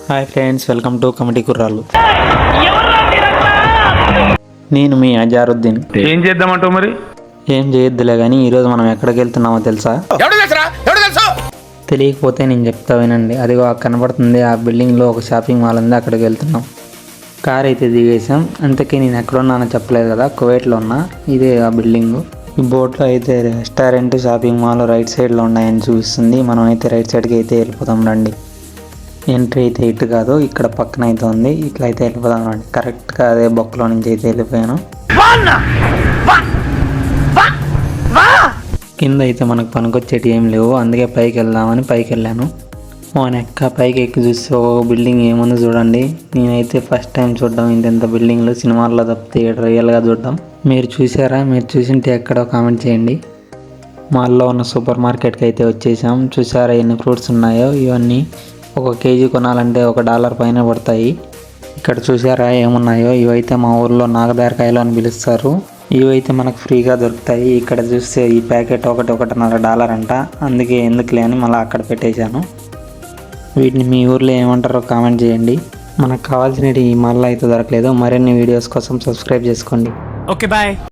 Hi friends, welcome to committee కుర్రాళ్ళు. నేను మీ అజారుద్దీన్. ఏం చేద్దామంటావు మరి? ఏం చేయొద్దులే కానీ ఈరోజు మనం ఎక్కడికి వెళ్తున్నామో తెలుసా? తెలియకపోతే నేను చెప్తా వినండి. అదిగో కనబడుతుంది ఆ బిల్డింగ్లో ఒక షాపింగ్ మాల్ ఉంది, అక్కడికి వెళ్తున్నాం. కార్ అయితే దిగేసాం. అంతకీ నేను ఎక్కడున్నానో చెప్పలేదు కదా, కువైట్లో ఉన్నా. ఇదే ఆ బిల్డింగు. ఈ బోర్డులో అయితే రెస్టారెంట్, షాపింగ్ మాల్ రైట్ సైడ్లో ఉన్నాయని చూపిస్తుంది. మనం అయితే రైట్ సైడ్కి అయితే వెళ్ళిపోతాం రండి. ఎంట్రీ అయితే ఇటు కాదు, ఇక్కడ పక్కన అయితే ఉంది. ఇట్లా అయితే వెళ్ళిపోదాం రండి. కరెక్ట్గా అదే బొక్కలో నుంచి అయితే వెళ్ళిపోయాను. కింద అయితే మనకు పనికొచ్చేటి ఏం లేవు, అందుకే పైకి వెళ్దామని పైకి వెళ్ళాను. పైకి ఎక్కి చూస్తే ఒక బిల్డింగ్ ఏముంది చూడండి. నేనైతే ఫస్ట్ టైం చూడడం ఇంత బిల్డింగ్లు, సినిమాల్లో తప్పితే రియల్గా చూడడం. మీరు చూసారా? మీరు చూసింటే ఎక్కడో కామెంట్ చేయండి. మాల్లో ఉన్న సూపర్ మార్కెట్కి అయితే వచ్చేసాం. చూసారా ఎన్ని ఫ్రూట్స్ ఉన్నాయో? ఇవన్నీ ఒక కేజీ కొనాలంటే $1 పైన పడతాయి. ఇక్కడ చూసారా ఏమున్నాయో? ఇవైతే మా ఊర్లో నాగబేరకాయలు అని పిలుస్తారు. ఇవైతే మనకు ఫ్రీగా దొరుకుతాయి. ఇక్కడ చూస్తే ఈ ప్యాకెట్ $1.5 అంట. అందుకే ఎందుకులే అని మళ్ళీ అక్కడ పెట్టేశాను. వీటిని మీ ఊర్లో ఏమంటారో కామెంట్ చేయండి. మనకు కావాల్సినవి ఈ మాల్లో అయితే దొరకలేదు. మరిన్ని వీడియోస్ కోసం సబ్స్క్రైబ్ చేసుకోండి. Okay bye.